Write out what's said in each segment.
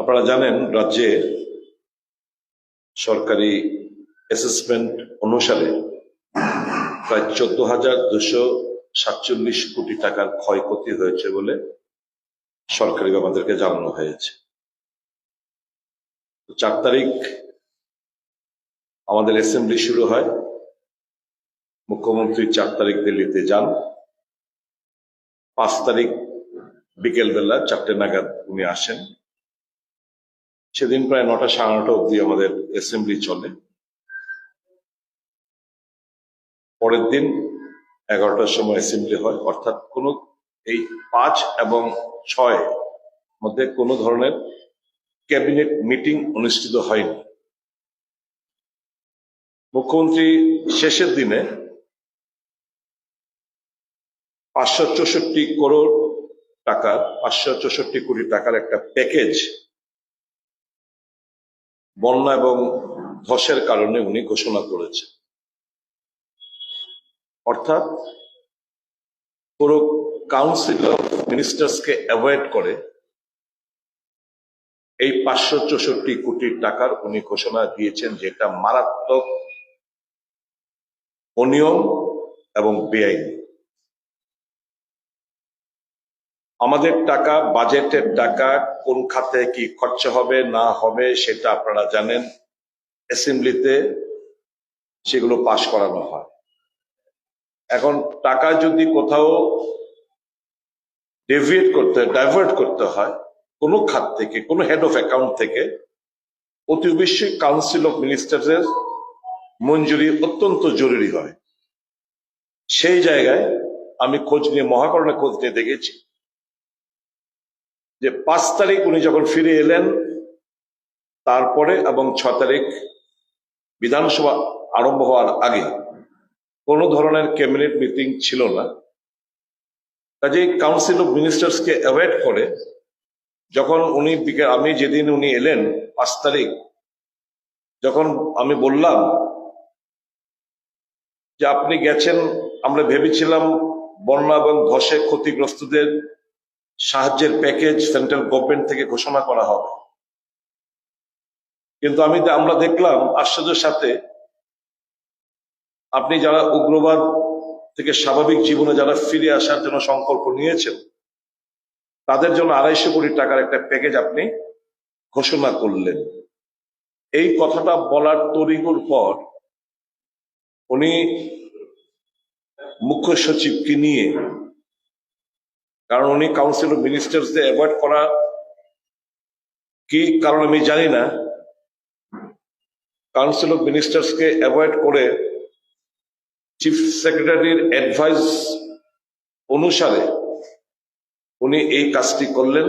আপনারা জানেন রাজ্যে সরকারি অ্যাসেসমেন্ট অনুসারে প্রায় 14,247 কোটি টাকার ক্ষয়ক্ষতি হয়েছে বলে সরকারি আমাদেরকে জানানো হয়েছে। 4 তারিখ আমাদের অ্যাসেম্বলি শুরু হয়। মুখ্যমন্ত্রী 4 তারিখ দিল্লিতে যান। 5 তারিখ বিকেলবেলা 4টে নাগাদ উনি আসেন। সেদিন প্রায় 9টা সাড়ে 9টা অব্দি আমাদের অ্যাসেম্বলি চলে। পরের দিন 11টার সময় অ্যাসেম্বলি হয়, অর্থাৎ এই 5 এবং 6 মধ্যে কোনো ধরনের ক্যাবিনেট মিটিং অনুষ্ঠিত হয়নি। মুখ্যমন্ত্রী শেষের দিনে 564 কোটি টাকার একটা প্যাকেজ বন্যা এবং ধসের কারণে উনি ঘোষণা করেছেন। অর্থাৎ পুরো কাউন্সিল অফ মিনিস্টার্সকে অ্যাভয়েড করে এই 564 কোটি টাকার উনি ঘোষণা দিয়েছেন, যেটা মারাত্মক অনিয়ম এবং বেআইনি। আমাদের টাকা, বাজেটের টাকা কোন খাতে কি খরচা হবে না হবে সেটা আপনারা জানেন। অ্যাসেম্বলিতে সেগুলো পাশ করানো হয়। এখন টাকা যদি কোথাও ডাইভার্ট করতে হয় কোনো খাত থেকে, কোনো হেড অফ অ্যাকাউন্ট থেকে, অতি অবশ্যই কাউন্সিল অফ মিনিস্টার্সের মঞ্জুরি অত্যন্ত জরুরি হয়। সেই জায়গায় আমি মহাকরণে খোঁজ নিয়ে দেখেছি যে 5 তারিখ উনি যখন ফিরে এলেন, তারপরে এবং 6 তারিখ বিধানসভা আরম্ভ হওয়ার আগে কোনো ধরনের ক্যাবিনেট মিটিং ছিল না। কাজেই কাউন্সিল অফ মিনিস্টার্সকে অ্যাভয়েড করে যখন আমি যেদিন উনি এলেন 5 তারিখ, যখন আমি বললাম যে আপনি গেছেন, আমরা ভেবেছিলাম বন্যা এবং ধসে ক্ষতিগ্রস্তদের সাহায্যের প্যাকেজ সেন্ট্রাল গভর্নমেন্ট থেকে ঘোষণা করা হবে, কিন্তু আমরা দেখলাম আশ্চর্যের সাথে আপনি যারা উগ্রবাদ থেকে স্বাভাবিক জীবনে যারা ফিরে আসার জন্য সংকল্প নিয়েছেন তাদের জন্য 250 কোটি টাকার একটা প্যাকেজ আপনি ঘোষণা করলেন। এই কথাটা বলার তড়িঘড়ির পর উনি মুখ্য সচিবকে নিয়ে, কারণ উনি কাউন্সিল অফ মিনিস্টার্সদের অ্যাভয়েড করা কি কারণ আমি জানি না, কাউন্সিল অফ মিনিস্টার্সকে অ্যাভয়েড করে চিফ সেক্রেটারির অ্যাডভাইস অনুসারে উনি এই কাজটি করলেন।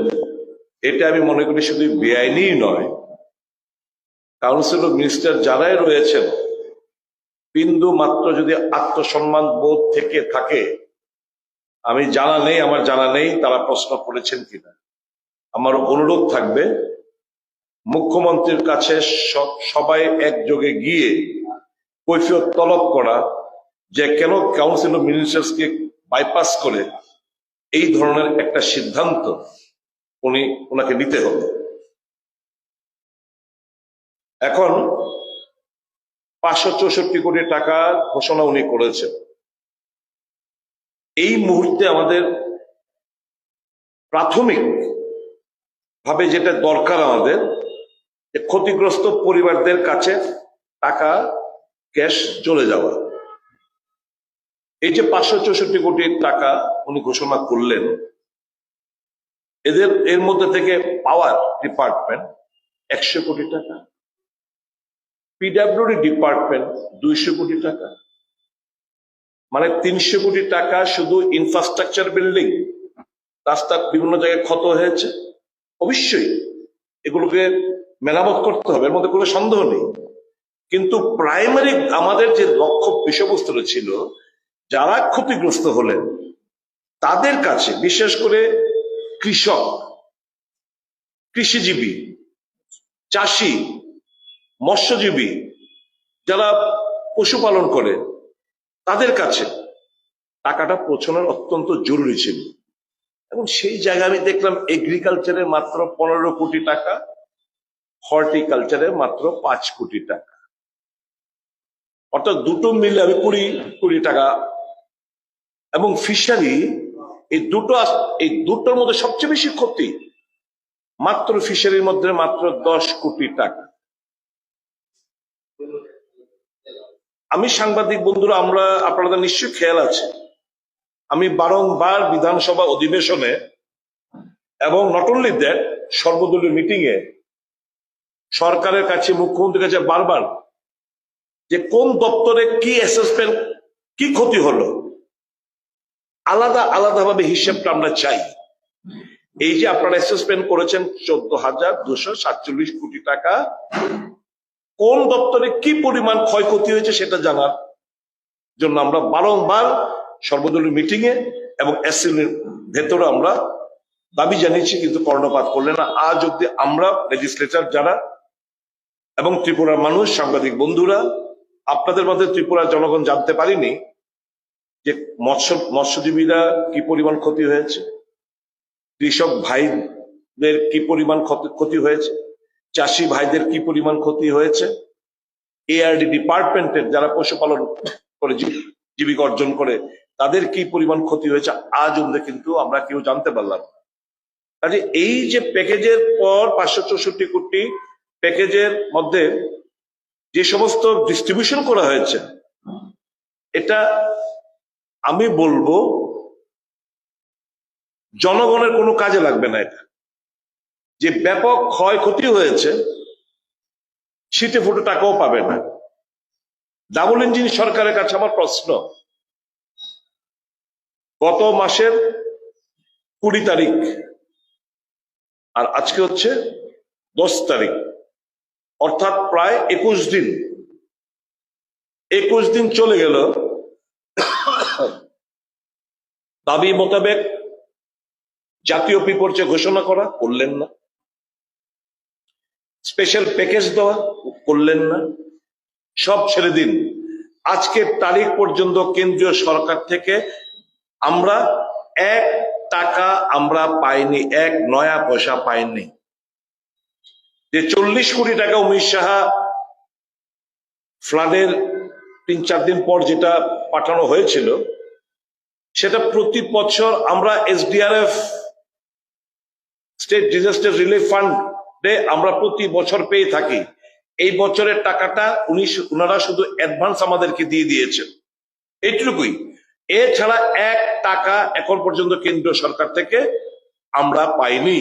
এটা আমি মনে করি শুধু বেআইনি নয়, কাউন্সিল অফ মিনিস্টার যারাই রয়েছেন বিন্দু মাত্র যদি আত্মসম্মান বোধ থেকে থাকে, আমার জানা নেই তারা প্রশ্ন করেছেন কিনা। আমার অনুরোধ থাকবে মুখ্যমন্ত্রীর কাছে সবাই একযোগে গিয়ে কৈফিয়ত তলব করা যে কেন কাউন্সিল অফ মিনিস্টার্সকে বাইপাস করে এই ধরনের একটা সিদ্ধান্ত ওনাকে নিতে হবে। এখন 564 কোটি টাকা ঘোষণা উনি করেছেন। এই মুহূর্তে আমাদের প্রাথমিক ভাবে যেটা দরকার, আমাদের ক্ষতিগ্রস্ত পরিবারদের কাছে টাকা ক্যাশ চলে যাওয়া। এই যে 564 কোটি টাকা উনি ঘোষণা করলেন, এর মধ্যে থেকে পাওয়ার ডিপার্টমেন্ট 100 কোটি টাকা, পিডব্লিউডি ডিপার্টমেন্ট 200 কোটি টাকা, মানে 300 কোটি টাকা শুধু ইনফ্রাস্ট্রাকচার বিল্ডিং, রাস্তা বিভিন্ন জায়গায় ক্ষত হয়েছে, অবশ্যই এগুলোকে মেরামত করতে হবে, এর মধ্যে কোনো সন্দেহ নেই। কিন্তু প্রাইমারি আমাদের যে লক্ষ্য বিষয়বস্তুটা ছিল, যারা ক্ষতিগ্রস্ত হলেন তাদের কাছে, বিশেষ করে কৃষক, কৃষিজীবী, চাষি, মৎস্যজীবী, যারা পশুপালন করে, তাদের কাছে টাকাটা পৌঁছানোর অত্যন্ত জরুরি ছিল। এবং সেই জায়গায় আমি দেখলাম এগ্রিকালচারে মাত্র 15 কোটি টাকা, হর্টিকালচারে মাত্র 5 কোটি টাকা, অর্থাৎ দুটো মিলে আমি 20 কোটি টাকা। এবং ফিশারি, এই দুটোর মধ্যে সবচেয়ে বেশি ক্ষতি মাত্র ফিশারির মধ্যে মাত্র 10 কোটি টাকা। আমি সাংবাদিক বন্ধুরা, আপনাদের নিশ্চয়ই খেয়াল আছে, আমি বারংবার বিধানসভা অধিবেশনে এবং নট অনলি দ্যাট সর্বদলীয় মিটিং এ সরকারের কাছে, মুখ্যমন্ত্রীর কাছে বারবার যে কোন দপ্তরে কি অ্যাসেসমেন্ট, কি ক্ষতি হলো, আলাদাভাবে হিসেবটা আমরা চাই। এই যে আপনারা অ্যাসেসমেন্ট করেছেন 14,247 কোটি টাকা, কোন দপ্তরে কি পরিমাণ ক্ষয়ক্ষতি হয়েছে সেটা জানার জন্য আমরা বারংবার সর্বদলীয় মিটিং এ এবং অ্যাসেম্বলির ভেতরে আমরা দাবি জানিয়েছি, কিন্তু কর্ণপাত করলেন না। আজ অব্দি আমরা লেজিসলেটর যারা এবং ত্রিপুরার মানুষ, সাংবাদিক বন্ধুরা, আপনাদের মধ্যে ত্রিপুরার জনগণ জানতে পারিনি যে মৎস্যজীবীরা কি পরিমাণ ক্ষতি হয়েছে, কৃষক ভাইদের কি পরিমাণ ক্ষতি হয়েছে, চাষি ভাইদের কি পরিমাণ ক্ষতি হয়েছে, এআরডি ডিপার্টমেন্টের যারা পশুপালন করে জীবিকা অর্জন করে তাদের কি পরিমাণ ক্ষতি হয়েছে, আজ অব্দি কিন্তু আমরা কেউ জানতে পারলাম না। কাজে এই যে প্যাকেজের পর 564 কোটি প্যাকেজের মধ্যে যে সমস্ত ডিস্ট্রিবিউশন করা হয়েছে, এটা আমি বলবো জনগণের কোনো কাজে লাগবে না। এটা যে ব্যাপক ক্ষয়ক্ষতি হয়েছে, ছিটে ফুটে টাকাও পাবে না। ডাবল ইঞ্জিন সরকারের কাছে আমার প্রশ্ন, গত মাসের 20 তারিখ আর আজকে হচ্ছে 10 তারিখ, অর্থাৎ প্রায় 21 দিন চলে গেল। দাবি মোতাবেক জাতীয় বিপর্যয় ঘোষণা করলেন না, স্পেশাল প্যাকেজ দেওয়া করলেন না, সব ছেড়ে দিন। আজকের তারিখ পর্যন্ত কেন্দ্রীয় সরকার থেকে আমরা 1 টাকা আমরা পাইনি, 1 নয়া পয়সা পাইনি। যে 40 কোটি টাকা উমেশ সাহা ফ্লাডের 3-4 দিন পর যেটা পাঠানো হয়েছিল, সেটা প্রতি বছর আমরা এসডিআরএফ, স্টেট ডিজাস্টার রিলিফ ফান্ডে আমরা প্রতি বছর পেয়ে থাকি। এই বছরের টাকাটা ওনারা শুধু অ্যাডভান্স আমাদেরকে দিয়ে দিয়েছেন, এইটুকুই। এছাড়া 1 টাকা এখন পর্যন্ত কেন্দ্রীয় সরকার থেকে আমরা পাইনি।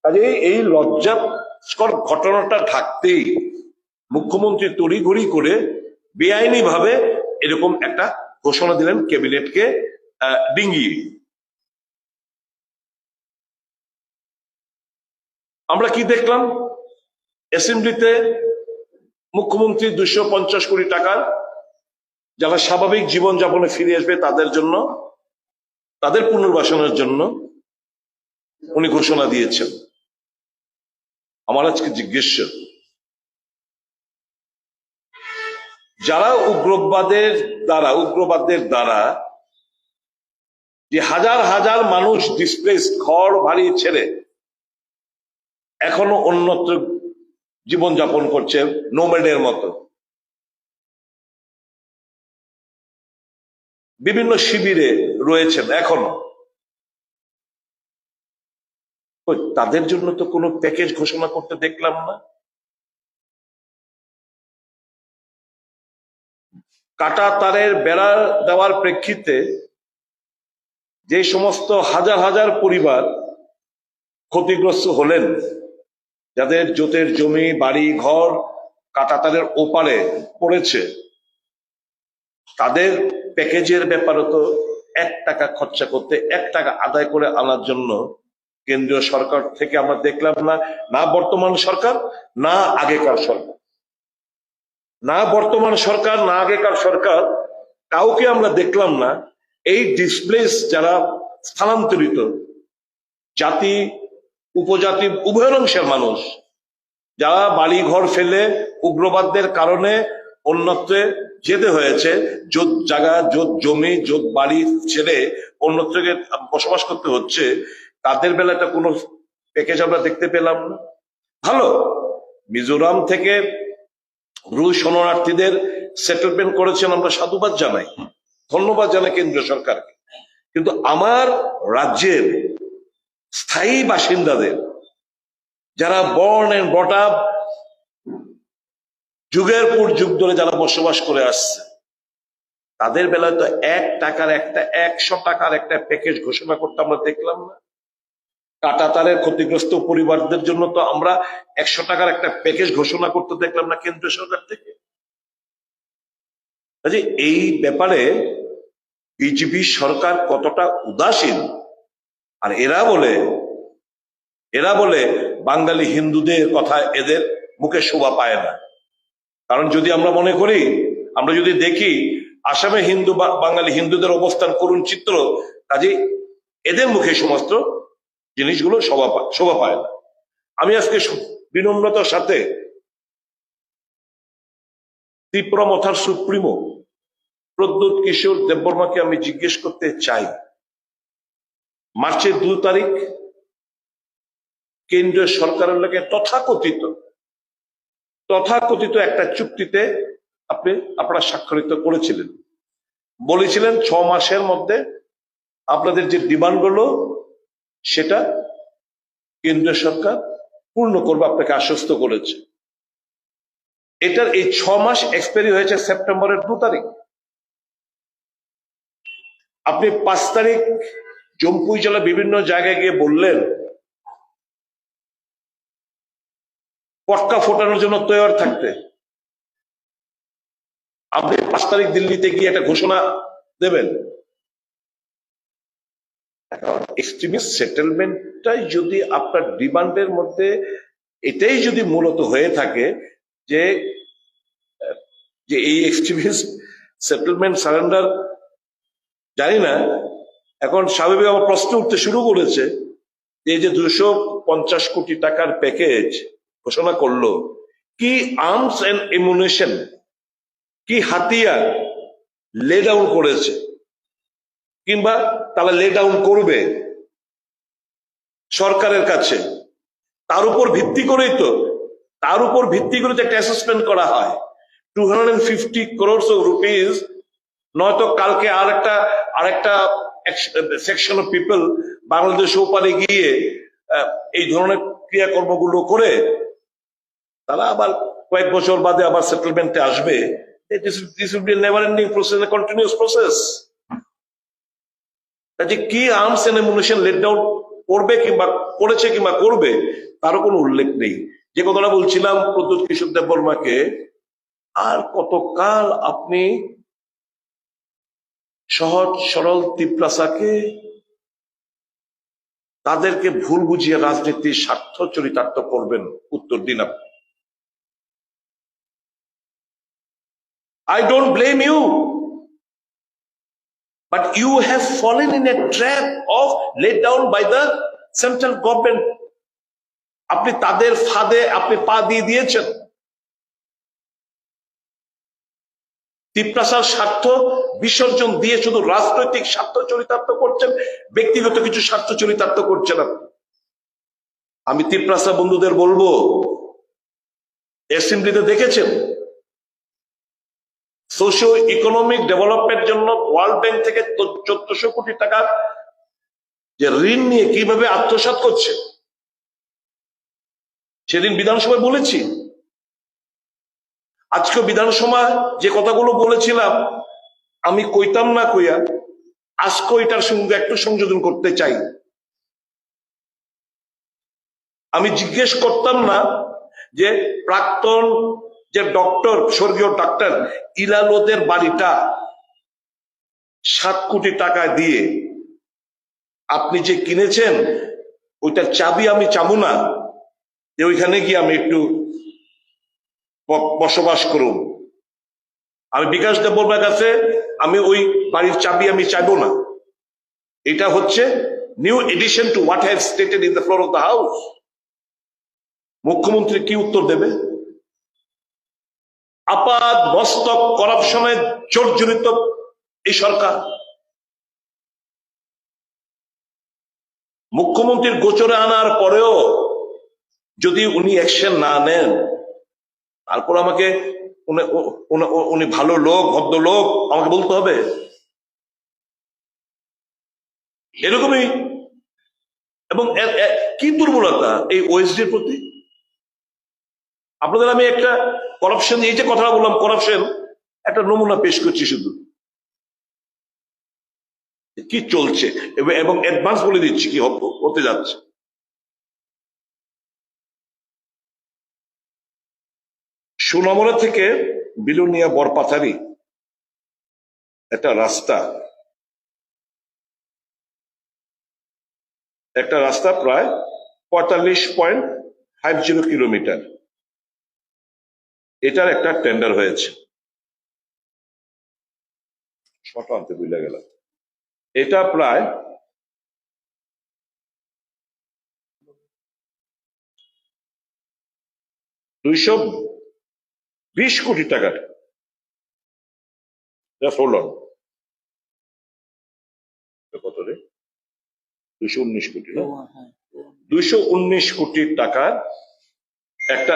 কাজে এই লজ্জাস্কর ঘটনাটা ঢাকতেই মুখ্যমন্ত্রী তড়িঘড়ি করে বেআইনি ভাবে এরকম একটা ঘোষণা দিলেন ক্যাবিনেটকে ডিঙ্গিয়ে। আমরা কি দেখলাম? অ্যাসেম্বলিতে মুখ্যমন্ত্রী 250 কোটি টাকার যারা স্বাভাবিক জীবনযাপনে ফিরে আসবে তাদের জন্য, তাদের পুনর্বাসনের জন্য উনি ঘোষণা দিয়েছেন। আমার আজকে জিজ্ঞেস, যারা উগ্রবাদের দ্বারা যে হাজার হাজার মানুষ ডিসপ্লেস, ঘর বাড়ি ছেড়ে এখনো অন্যত্র জীবনযাপন করছে নোম্যাডের মতো, বিভিন্ন শিবিরে রয়েছেন এখনো, তাদের জন্য তো কোনো প্যাকেজ ঘোষণা করতে দেখলাম না। কাটা তারের বেড়া দেওয়ার প্রেক্ষিতে যে সমস্ত হাজার হাজার পরিবার ক্ষতিগ্রস্ত হলেন, যাদের জোতের জমি, বাড়ি ঘর কাটা তারের ওপারে পড়েছে, তাদের প্যাকেজের ব্যাপারে তো 1 টাকা খরচা করতে, 1 টাকা আদায় করে আনার জন্য কেন্দ্রীয় সরকার থেকে আমরা দেখলাম না। না বর্তমান সরকার, না আগেকার সরকার, না বর্তমান সরকার, না আগেকার সরকার, কাউকে আমরা দেখলাম না এই ডিসপ্লেস যারা স্থানান্তরিত জাতি উপজাতি উভয় অংশের মানুষ, যারা বাড়ি ঘর ফেলে উগ্রবাদদের কারণে অন্যত্রে যেতে হয়েছে, জোত জায়গা, জোত জমি, জোত বাড়ি ছেড়ে অন্যত্রে বসবাস করতে হচ্ছে, তাদের বেলাটা কোনো প্যাকেজ আমরা দেখতে পেলাম না। ভালো মিজোরাম থেকে রুশ শরণার্থীদের সেটেলমেন্ট করেছেন, আমরা সাধুবাদ জানাই, ধন্যবাদ জানাই কেন্দ্রীয় সরকারকে। কিন্তু আমার রাজ্যের স্থায়ী বাসিন্দাদের, যারা বর্ন এন্ড ব্রট আপ, যুগের পর যুগ ধরে যারা বসবাস করে আসছে, তাদের বেলায় তো 100 টাকার একটা প্যাকেজ ঘোষণা করতে আমরা দেখলাম না। কাঁটাতারের ক্ষতিগ্রস্ত পরিবারদের জন্য তো আমরা 100 টাকার একটা প্যাকেজ ঘোষণা করতে দেখলাম না কেন্দ্রীয় সরকার থেকে। এই ব্যাপারে বিজেপি সরকার কতটা উদাসীন। আর এরা বলে বাঙালি হিন্দুদের কথা এদের মুখে শোভা পায় না। কারণ যদি আমরা মনে করি, আমরা যদি দেখি আসামে বাঙালি হিন্দুদের অবস্থান করুণ চিত্র, কাজে এদের মুখে সমস্ত জিনিসগুলো শোভা পায় না। আমি আজকে বিনম্রতার সাথে ত্রিপুরা মথার সুপ্রিমো প্রদ্যুৎ কিশোর দেববর্মাকে আমি জিজ্ঞেস করতে চাই, মার্চের 2 তারিখ কেন্দ্রীয় সরকারের লগে তথাকথিত একটা চুক্তিতে আপনারা স্বাক্ষরিত করেছিলেন, বলেছিলেন 6 মাসের মধ্যে আপনাদের যে ডিমান্ড গুলো সেটা কেন্দ্রীয় সরকার পূর্ণ করবে, আপনাকে আশ্বস্ত করেছে। এটার এই 6 মাস এক্সপায়ারি হয়েছে সেপ্টেম্বরের 2 তারিখ। আপনি 5 তারিখ জম্পুই জেলা বিভিন্ন জায়গায় গিয়ে বললেন পটকা ফোটানোর জন্য তৈরি থাকতে। আপনি 5 তারিখ দিল্লিতে গিয়ে একটা ঘোষণা দেবেন। এক্সট্রিমিস্ট সেটেলমেন্টটাই যদি আপনার ডিমান্ডের মধ্যে এটাই যদি মূলত হয়ে থাকে যে এই এক্সট্রিমিস্ট সেটেলমেন্ট সারেন্ডার, জানি না, এখন স্বাভাবিক আমার প্রশ্ন উঠতে শুরু করেছে, এই যে 250 কোটি টাকার প্যাকেজ ঘোষণা করলো, কি আর্মস এন্ড এমুনিশন, কি হাতিয়ার লে ডাউন করেছে কিংবা তারা লে ডাউন করবে সরকারের কাছে? তার উপর ভিত্তি করেই তো একটা অ্যাসেসমেন্ট করা হয়। 250 crores of rupees, নয়তো কালকে আরেকটা সেকশন অফ পিপল বাংলাদেশ ওপারে গিয়ে এই ধরনের ক্রিয়াকর্মগুলো করে তারা আবার কয়েক বছর বাদে আবার সেটেলমেন্টে আসবে। This will be a never ending process, a continuous process. কি arms and ammunition let down করবে কিংবা করেছে কিংবা করবে তারও কোনো উল্লেখ নেই। যে কথাটা বলছিলাম প্রদ্যুৎ কিশোর দেববর্মাকে, আর কতকাল আপনি সহজ সরল তিপ্রাসাকে তাদেরকে ভুল বুঝিয়ে রাজনীতির স্বার্থ চরিতার্থ করবেন? উত্তর দিন আপনি। I don't blame you, but you have fallen in a trap of laid down by the central government. আপনি তাদের ফাঁদে পা দিয়ে দিয়েছেন। তিপ্রাসার স্বার্থ বিসর্জন দিয়ে শুধু রাজনৈতিক স্বার্থ চরিতার্থ করছেন, ব্যক্তিগত কিছু স্বার্থ চরিতার্থ করছেন আপনি। আমি তিপ্রাসা বন্ধুদের বলবো, অ্যাসেম্বলিতে দেখেছেন সোশিও ইকোনমিক ডেভেলপমেন্টের জন্য ওয়ার্ল্ড ব্যাংক থেকে 1400 কোটি টাকা যে ঋণ নিয়ে কিভাবে আত্মসাৎ করছে, সেদিন বিধানসভায় বলেছি। আজকে বিধানসভায় যে কথাগুলো বলেছিলাম আমি কইতাম না কইয়া আজকে এটার সঙ্গে একটু সংযোজন করতে চাই। আমি জিজ্ঞেস করতাম না যে প্রাক্তন যে ডক্টর, স্বর্গীয় ডাক্তার ইলালোদের বাড়িটা 7 কোটি টাকা দিয়ে আপনি যে কিনেছেন, ওইটার চাবি আমি চাবো না যে ওইখানে গিয়ে আমি একটু বসবাস করুন। আমি বিকাশ দেববর্মার কাছে আমি ওই বাড়ির চাবি আমি চাইবো না। এটা হচ্ছে new addition to what have stated in the floor of the house. মুখ্যমন্ত্রী কি উত্তর দেবে? আপাত মস্তক করাপশনে জর্জরিত এই সরকার, মুখ্যমন্ত্রীর গোচরে আনার পরেও যদি উনি অ্যাকশন না নেন, তারপর আমাকে উনি ভালো লোক, ভদ্রলোক আমাকে বলতে হবে? এরকমই। এবং কি দুর্বলতা এই ওএসডির প্রতি। আপনাদের আমি একটা করাপশন, এই যে কথা বললাম করাপশন, একটা নমুনা পেশ করছি শুধু কি চলছে, এবং অ্যাডভান্স বলে দিচ্ছি কি হতে যাচ্ছে। সুনামরা থেকে বিলোনিয়া বরপাথারি একটা রাস্তা প্রায় 45.50 কিলোমিটার, এটার একটা টেন্ডার হয়েছে। আনতে ভুলে গেলাম। এটা প্রায় 220 কোটি টাকার। কত রে? 219 কোটি, 219 কোটি টাকার একটা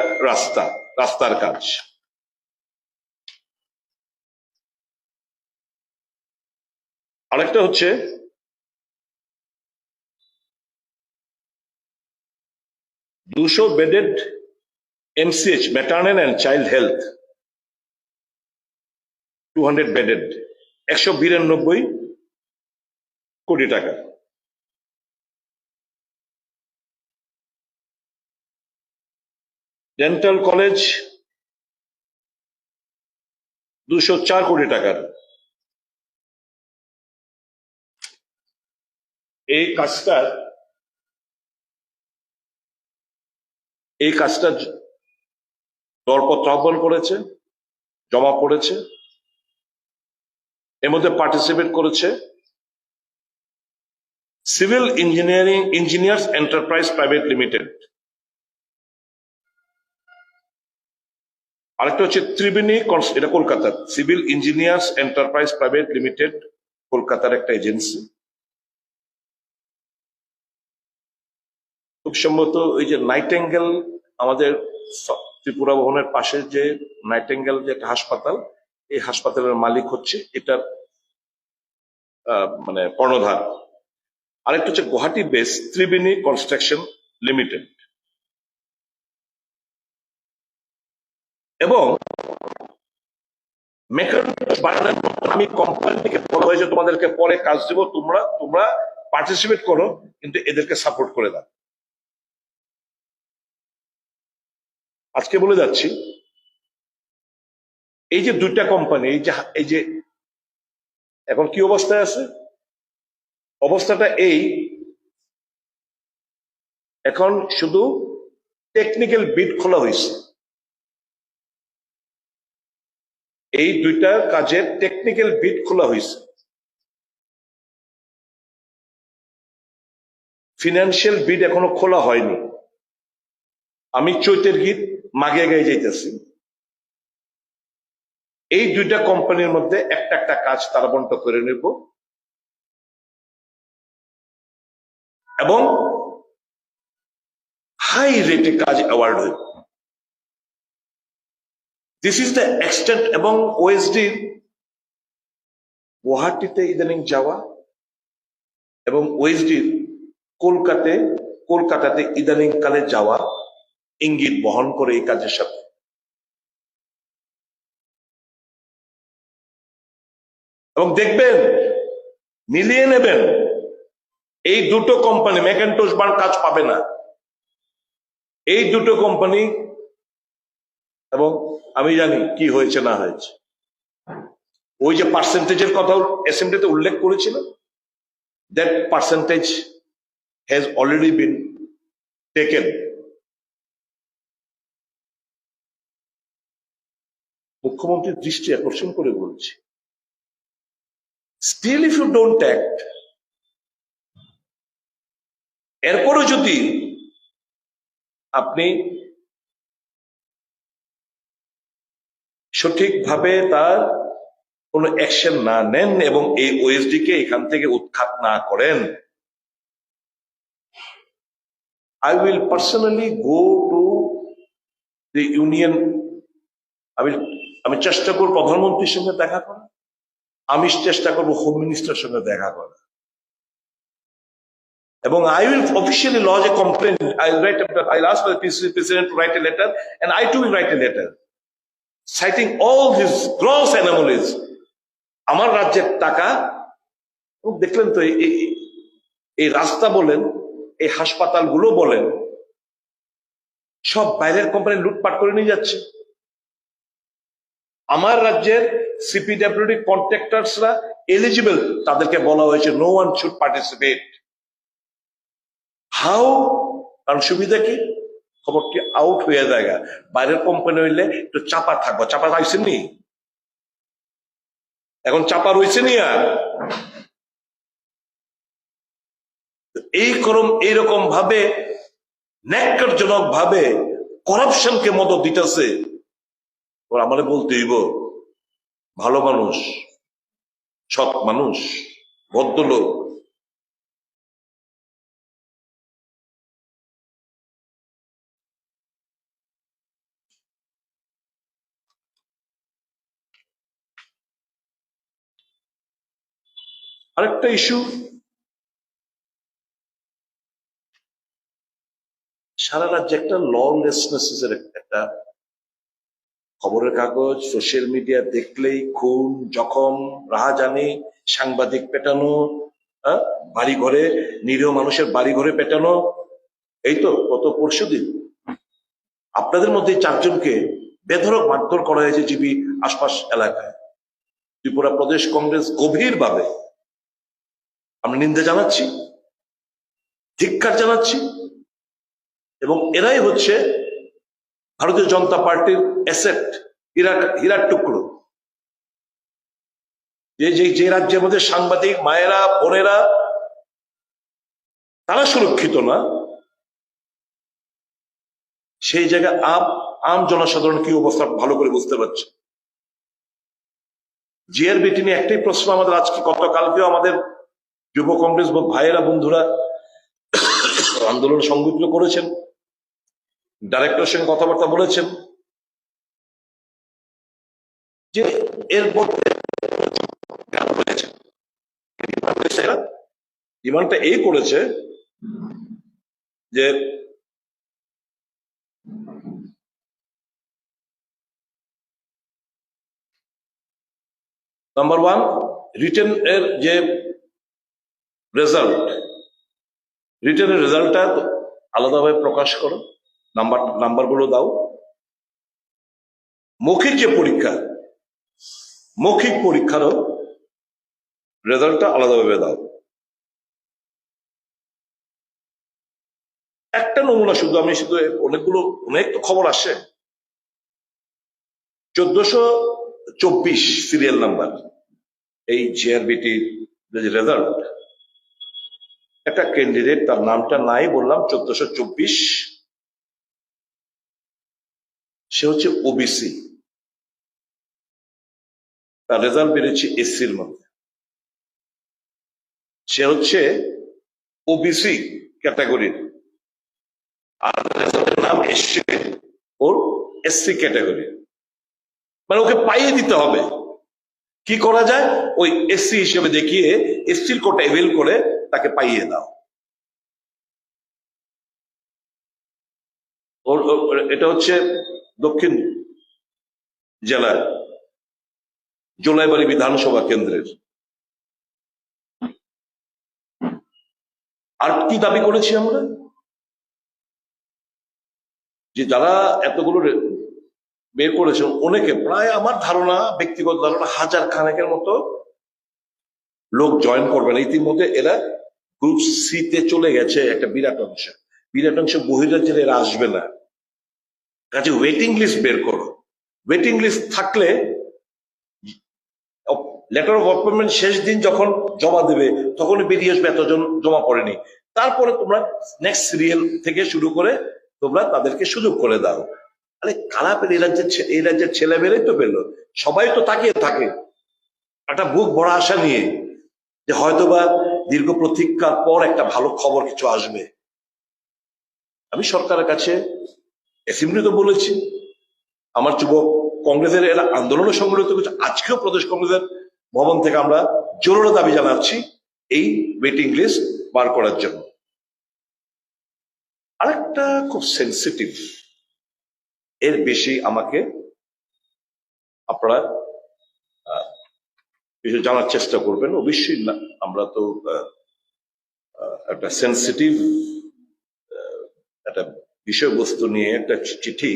রাস্তার কাজ। আরেকটা হচ্ছে 200 bedded MCH, maternal and child health, 200 bedded, 192 কোটি টাকা। ডেন্টাল কলেজ 204 কোটি টাকার। এই কাজটা দরপত্র আহ্বান করেছে, জমা পড়েছে। এর মধ্যে পার্টিসিপেট করেছে civil engineers enterprise private limited. আরেকটা হচ্ছে ত্রিবেণী, এটা কলকাতার civil engineers enterprise private limited, কলকাতার একটা এজেন্সি। খুব সম্ভবত ওই যে নাইটেঙ্গেল, আমাদের ত্রিপুরা ভবনের পাশে যে নাইটেঙ্গেল যে একটা হাসপাতাল, এই হাসপাতালের মালিক হচ্ছে এটার মানে কর্ণধার। আরেকটা হচ্ছে Guwahati base Tribeni construction limited. এবং আমি কোম্পানি থেকে বলা হয়েছে তোমাদেরকে পরে কাজ দেব, তোমরা পার্টিসিপেট করো, কিন্তু এদেরকে সাপোর্ট করে দাও। আজকে বলে যাচ্ছি, এই যে দুইটা কোম্পানি, এই যে এখন কি অবস্থায় আছে, অবস্থাটা এই, এখন শুধু টেকনিক্যাল বিড খোলা হয়েছে। এই দুইটা কাজের টেকনিক্যাল বিড খোলা হয়েছে, ফিনান্সিয়াল বিড এখনো খোলা হয়নি। আমি চৈতের গীত মাগে গায়ে যাইতেছি। এই দুইটা কোম্পানির মধ্যে একটা কাজ তারা বন্টন করে নেব, এবং হাই রেটে কাজ অ্যাওয়ার্ড হইব। This is the extent. এবং ওএসডি গুয়াহাটিতে ইদানিং যাওয়া এবং ওএসডি কলকাতাতে ইদানিং কালে যাওয়া ইঙ্গিত বহন করে এই কাজের সাথে। এবং দেখবেন, মিলিয়ে নেবেন, এই দুটো কোম্পানি ম্যাকেন্টোশ বার্ন কাজ পাবে না। এই দুটো কোম্পানি, এবং আমি জানি কি হয়েছে না হয়েছে। ওই যে পার্সেন্টেজের কথা অ্যাসেম্বলিতে উল্লেখ করেছিল, that percentage has already been taken. মুখ্যমন্ত্রীর দৃষ্টি আকর্ষণ করে বলছি, still if you don't act, এরপরও যদি আপনি সঠিকভাবে তার কোনো অ্যাকশন না নেন এবং এই ওএসডি কে এখান থেকে উৎখাত না করেন, I will personally go to the union আমি আমি চেষ্টা করব প্রধানমন্ত্রীর সঙ্গে দেখা করা, আমি চেষ্টা করব হোম মিনিস্টারের সঙ্গে দেখা করা, এবং I will officially lodge a complaint. I'll ask the president to write a letter, and I too will write a letter citing all these gross anomalies. আমার রাজ্যের টাকা দেখলেন তো, এই রাস্তা বলেন, এই হাসপাতালগুলো বলেন, সব বাইরের কোম্পানি লুটপাট করে নিয়ে যাচ্ছে। আমার রাজ্যের সিপিডব্লিউডি কন্ট্রাক্টরসরা এলিজিবল, তাদেরকে বলা হয়েছে no one should participate. How? কারণ সুবিধা কি, খবরটি আউট হয়ে যায়। বাইরের কোম্পানি হইলে একটু চাপা থাকবো, চাপা থাকছেন নি, এখন চাপা রয়েছে নি। আর এইরকম ভাবে ন্যাক্কারজনক ভাবে করাপশনকে মদত দিতেছে, ওর আমারে বলতে হইব ভালো মানুষ, সৎ মানুষ, ভদ্রলোক। আরেকটা ইস্যু, সারা রাজ্যে একটা ললেসনেস এর একটা খবরের কাগজ, সোশ্যাল মিডিয়া দেখলেই খুন, জখম, রাহাজানি, সাংবাদিক পেটানো, বাড়ি ঘরে, নিরীহ মানুষের বাড়ি ঘরে পেটানো। এই তো গত পরশুদিন আপনাদের মধ্যে 4 জনকে বেধড়ক মারধর করা হয়েছে জিবি আশপাশ এলাকায়। ত্রিপুরা প্রদেশ কংগ্রেস গভীরভাবে আমরা নিন্দা জানাচ্ছি, ধিক্কার জানাচ্ছি, এবং এরাই হচ্ছে ভারতীয় জনতা পার্টির অ্যাসেট, হীরার টুকরো। যে রাজ্যের মধ্যে সাংবাদিক মায়েরা, বোনেরা তারা সুরক্ষিত না, সেই জায়গায় আম জনসাধারণ কি অবস্থা ভালো করে বুঝতে পারছে। জিআরবিটি নিয়ে একটাই প্রশ্ন আমাদের আজকে, গতকালকেও আমাদের যুব কংগ্রেস ভাইয়েরা, বন্ধুরা আন্দোলন সংগঠিত করেছেন, ডাইরেক্টরের সঙ্গে কথাবার্তা বলেছেন যে এর ডিমান্ডটা এই করেছে যে নাম্বার 1, রিটেন এর যে রেজাল্ট, রিটেনের রেজাল্টটা আলাদাভাবে প্রকাশ করো, নাম্বারগুলো দাও। মৌখিক যে পরীক্ষা, মৌখিক পরীক্ষারও রেজাল্টটা আলাদাভাবে দাও। একটা নমুনা শুধু, আমি শুধু অনেক তো খবর আসে, 1424 সিরিয়াল নাম্বার এই জিআরবিটি রেজাল্ট। একটা ক্যান্ডিডেট, তার নামটা নাই বললাম, 1424, সে হচ্ছে ওবিসি, তার রেজাল্ট বেরিয়েছে এসসির মধ্যে, সে হচ্ছে ওবিসি ক্যাটাগরির, আর রেজাল্টের নাম এসসি, ওর এসসি ক্যাটাগরি। মানে ওকে পাইয়ে দিতে হবে। কি করা যায়, ওই এসসি হিসেবে দেখিয়ে এসসির কোটা এভেল করে তাকে পাইয়ে দাও। এটা হচ্ছে দক্ষিণ জেলার জোলাইবাড়ি বিধানসভা কেন্দ্রের। আর কি দাবি করেছি আমরা, যে যারা এতগুলো বের করেছেন, অনেকে, প্রায় আমার ধারণা, ব্যক্তিগত ধারণা, 1000 খানেকের মতো লোক জয়েন করবেন। ইতিমধ্যে এরা গ্রুপ সি তে চলে গেছে একটা বিরাট অংশ বহিরাজ্যের, এরা আসবে না। কাজে ওয়েটিং লিস্ট বের করো। ওয়েটিং লিস্ট থাকলে লেটার অফ অ্যাপয়েন্টমেন্ট শেষ দিন যখন জমা দেবে, তখন বেরিয়ে আসবে এতজন জমা পড়েনি। তারপরে তোমরা নেক্সট সিরিয়াল থেকে শুরু করে তোমরা তাদেরকে সুযোগ করে দাও। আরে কারা পেল? এই রাজ্যের ছেলে মেয়েরাই তো পেল। সবাই তো তাকিয়ে থাকে একটা বুক বড় আশা নিয়ে, যে হয়তোবা দীর্ঘ প্রতীক্ষার পর একটা ভালো খবর কিছু আসবে। আমি সরকারের কাছে অ্যাসেম্বলিতে বলেছি, আমার যুবক কংগ্রেসের এরা আন্দোলনে সংগঠিত করছে। আজকেও প্রদেশ কংগ্রেসের ভবন থেকে আমরা জোরালো দাবি জানাচ্ছি এই ওয়েটিং লিস্ট বার করার জন্য। আরেকটা খুব সেন্সিটিভ, এর বেশি আমাকে আপনারা কিছু জানার চেষ্টা করবেন অবশ্যই। না, আমরা তো একটা সেন্সিটিভ একটা বিষয়বস্তু নিয়ে একটা চিঠি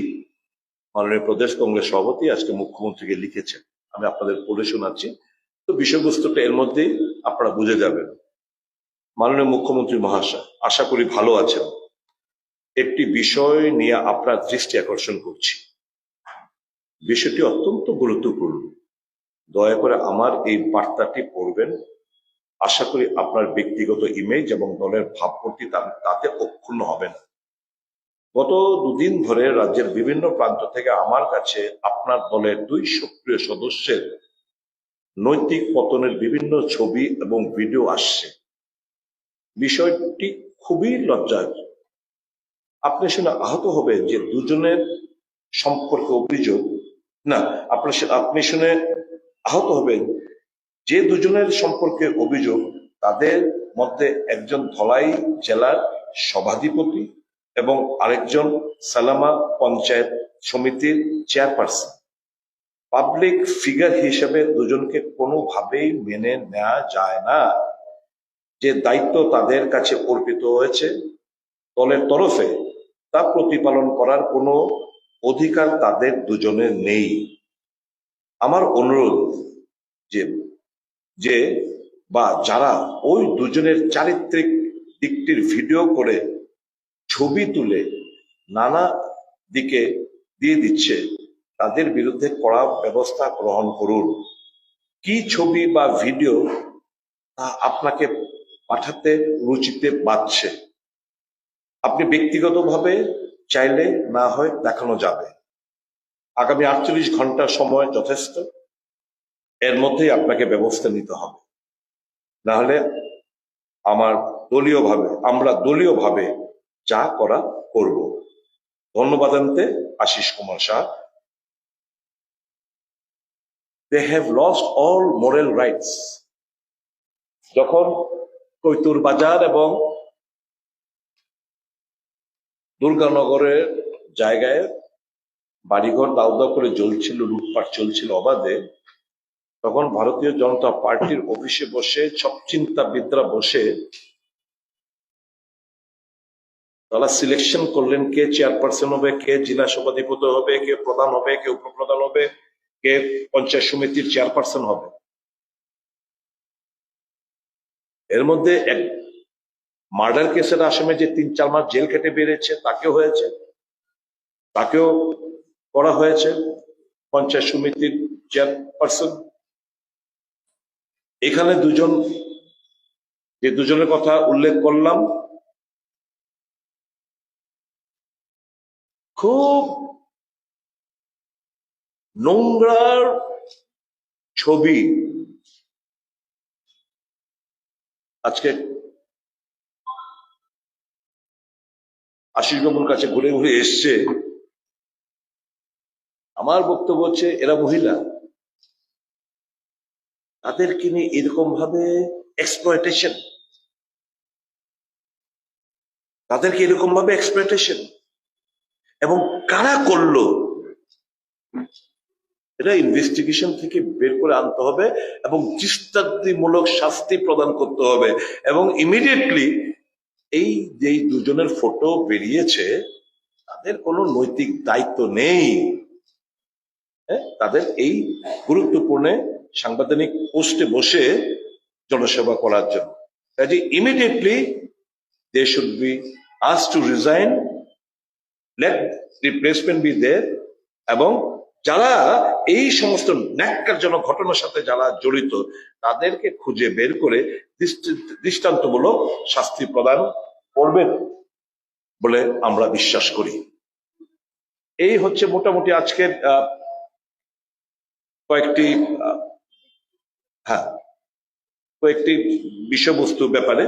মাননীয় প্রদেশ কংগ্রেস সভাপতি আজকে মুখ্যমন্ত্রীকে লিখেছেন, আমি আপনাদের পড়ে শোনাচ্ছি। তো বিষয়বস্তুটা এর মধ্যে আপনারা বুঝে যাবেন। মাননীয় মুখ্যমন্ত্রী মহাশয়, আশা করি ভালো আছেন। একটি বিষয় নিয়ে আপনার দৃষ্টি আকর্ষণ করছি। বিষয়টি অত্যন্ত গুরুত্বপূর্ণ। দয়া করে আমার এই বার্তাটি পড়বেন। আশা করি আপনার ব্যক্তিগত ইমেজ এবং দলের ভাবমূর্তি তাতে অক্ষুণ্ণ হবে না। গত দুদিন ধরে রাজ্যের বিভিন্ন প্রান্ত থেকে আমার কাছে আপনার দলের 2 সক্রিয় সদস্যের নৈতিক পতনের বিভিন্ন ছবি এবং ভিডিও আসছে। বিষয়টি খুবই লজ্জার। আপনি শুনে আহত হবেন যে দুজনের সম্পর্কে অভিযোগ, না আপনি শুনে আহত হবেন যে দুজনের সম্পর্কে অভিযোগ, তাদের মধ্যে একজন ধলাই জেলার সভাধিপতি এবং আরেকজন সালামা পঞ্চায়েত সমিতির চেয়ারপারসন। পাবলিক ফিগার হিসেবে দুজনকে কোনোভাবেই মেনে নেওয়া যায় না। যে দায়িত্ব তাদের কাছে অর্পিত হয়েছে দলের তরফে, তা প্রতিপালন করার কোনো অধিকার তাদের দুজনের নেই। আমার অনুরোধ যে বা যারা ওই দুজনের চারিত্রিক দিকটির ভিডিও করে ছবি তুলে নানা দিকে দিয়ে দিচ্ছে, তাদের বিরুদ্ধে কড়া ব্যবস্থা গ্রহণ করুন। কি ছবি বা ভিডিও তা আপনাকে পাঠাতে রুচিতে বাঁধছে, আপনি ব্যক্তিগতভাবে চাইলে না হয় দেখানো যাবে। আগামী 48 ঘন্টা সময় যথেষ্ট, এর মধ্যেই আপনাকে ব্যবস্থা নিতে হবে। না হলে আমরা দলীয়ভাবে যা করা করব। ধন্যবাদ আনতে Ashis Kumar Shah. They have lost all moral rights. যখন কৈতুর বাজার এবং দুর্গানগরের জায়গায় বাড়িঘর দাউ দাউ করে জ্বলছিল, লুটপাট চলছিল অবাধে, তখন ভারতীয় জনতা পার্টির অফিসে বসে সব চিন্তাবিদরা বসে তারা সিলেকশন করলেন কে চেয়ারপারসন হবে, কে জেলা সভাধিপতি হবে, কে প্রধান হবে, কে উপপ্রধান হবে, কে পঞ্চায়েত সমিতির চেয়ারপারসন হবে। এর মধ্যে এক মার্ডার কেসের আসামে যে 3-4 মাস জেল খেটে বেরিয়েছে তাকেও করা হয়েছে পঞ্চায়েত সমিতির চেয়ারপারসন। এখানে দুজনের কথা উল্লেখ করলাম, খুব নোংরার ছবি আজকে আশিস বাবুর কাছে ঘুরে ঘুরে এসছে। আমার বক্তব্য হচ্ছে, এরা মহিলা, তাদেরকে নিয়ে এরকম ভাবে এক্সপ্লয়টেশন, এবং কারা করলো এটা ইনভেস্টিগেশন থেকে বের করে আনতে হবে এবং দৃষ্টান্তমূলক শাস্তি প্রদান করতে হবে। এবং ইমিডিয়েটলি এই যে দুজনের ফটো বেরিয়েছে, তাদের কোনো নৈতিক দায়িত্ব নেই তাদের এই গুরুত্বপূর্ণ সাংবিধানিক পোস্টে বসে জনসেবা করার জন্য। কাজে immediately they should be asked to resign, let replacement be there, এবং যারা এই সমস্ত ন্যাক্কারজনক ঘটনার সাথে যারা জড়িত তাদেরকে খুঁজে বের করে দৃষ্টান্তমূলক শাস্তি প্রদান করবেন বলে আমরা বিশ্বাস করি। এই হচ্ছে মোটামুটি আজকের কয়েকটি বিষয়বস্তু ব্যাপারে